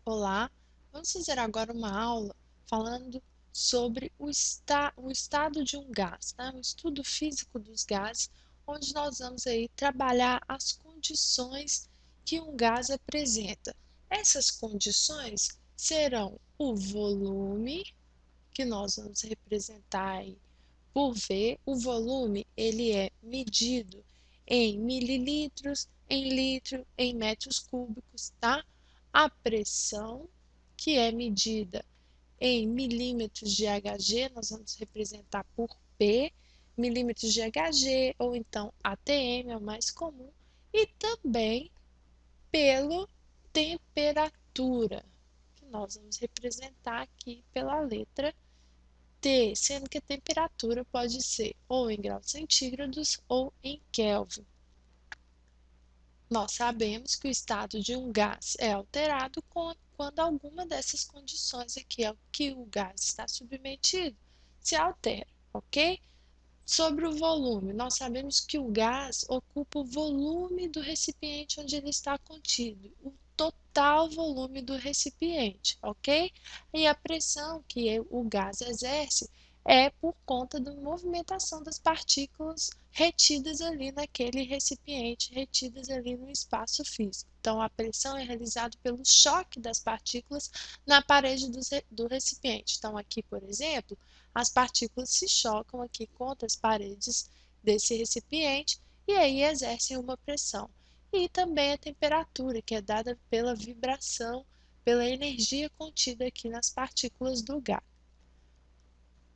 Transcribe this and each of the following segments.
Olá, vamos fazer agora uma aula falando sobre o estado de um gás, né? O estudo físico dos gases, onde nós vamos aí trabalhar as condições que um gás apresenta. Essas condições serão o volume, que nós vamos representar aí por V. O volume ele é medido em mililitros, em litro, em metros cúbicos, tá? A pressão, que é medida em milímetros de Hg, nós vamos representar por P, milímetros de Hg, ou então ATM é o mais comum, e também pela temperatura, que nós vamos representar aqui pela letra T, sendo que a temperatura pode ser ou em graus centígrados ou em Kelvin. Nós sabemos que o estado de um gás é alterado quando alguma dessas condições aqui, ao que o gás está submetido, se altera, ok? Sobre o volume, nós sabemos que o gás ocupa o volume do recipiente onde ele está contido, o total volume do recipiente, ok? E a pressão que o gás exerce é por conta da movimentação das partículas retidas ali naquele recipiente, retidas ali no espaço físico. Então, a pressão é realizada pelo choque das partículas na parede do recipiente. Então, aqui, por exemplo, as partículas se chocam aqui contra as paredes desse recipiente e aí exercem uma pressão. E também a temperatura, que é dada pela vibração, pela energia contida aqui nas partículas do gás.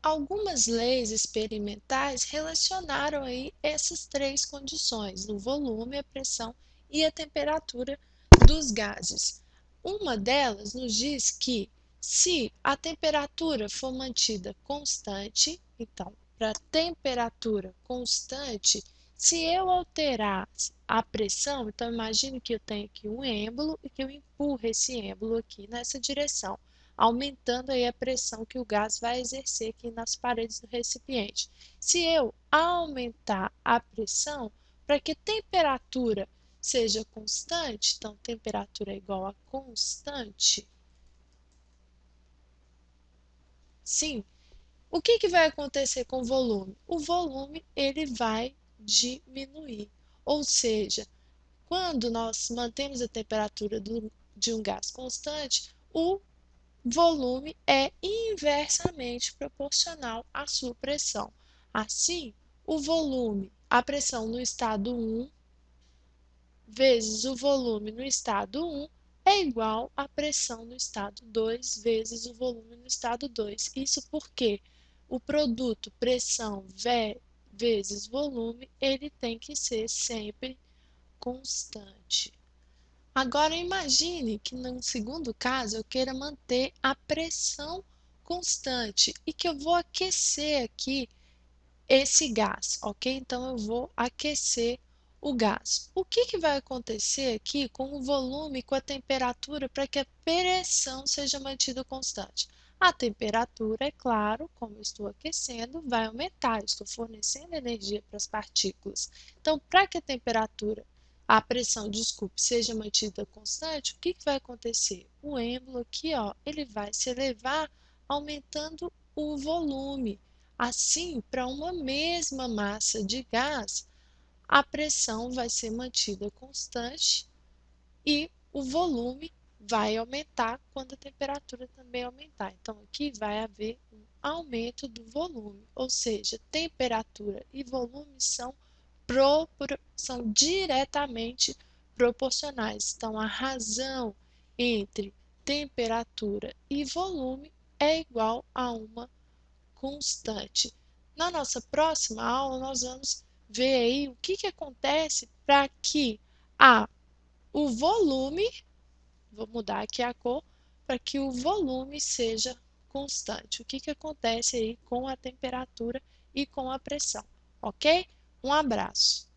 Algumas leis experimentais relacionaram aí essas três condições, o volume, a pressão e a temperatura dos gases. Uma delas nos diz que se a temperatura for mantida constante, então, para temperatura constante, se eu alterar a pressão, então imagine que eu tenho aqui um êmbolo e que eu empurro esse êmbolo aqui nessa direção, aumentando aí a pressão que o gás vai exercer aqui nas paredes do recipiente. Se eu aumentar a pressão, para que a temperatura seja constante, então temperatura é igual a constante, sim, o que vai acontecer com o volume? O volume ele vai diminuir, ou seja, quando nós mantemos a temperatura de um gás constante, o volume é inversamente proporcional à sua pressão. Assim, o volume, a pressão no estado 1 vezes o volume no estado 1 é igual à pressão no estado 2 vezes o volume no estado 2. Isso porque o produto pressão vezes volume, ele tem que ser sempre constante. Agora imagine que no segundo caso eu queira manter a pressão constante e que eu vou aquecer aqui esse gás, ok? Então eu vou aquecer o gás. O que vai acontecer aqui com o volume, com a temperatura, para que a pressão seja mantida constante? A temperatura, é claro, como eu estou aquecendo, vai aumentar, estou fornecendo energia para as partículas. Então, para que a pressão, desculpe, seja mantida constante, o que vai acontecer? O êmbolo aqui, ó, ele vai se elevar aumentando o volume. Assim, para uma mesma massa de gás, a pressão vai ser mantida constante e o volume vai aumentar quando a temperatura também aumentar. Então, aqui vai haver um aumento do volume, ou seja, temperatura e volume são diretamente proporcionais. Então, a razão entre temperatura e volume é igual a uma constante. Na nossa próxima aula, nós vamos ver aí o que acontece para que o volume, vou mudar aqui a cor, para que o volume seja constante. O que acontece aí com a temperatura e com a pressão, ok? Um abraço.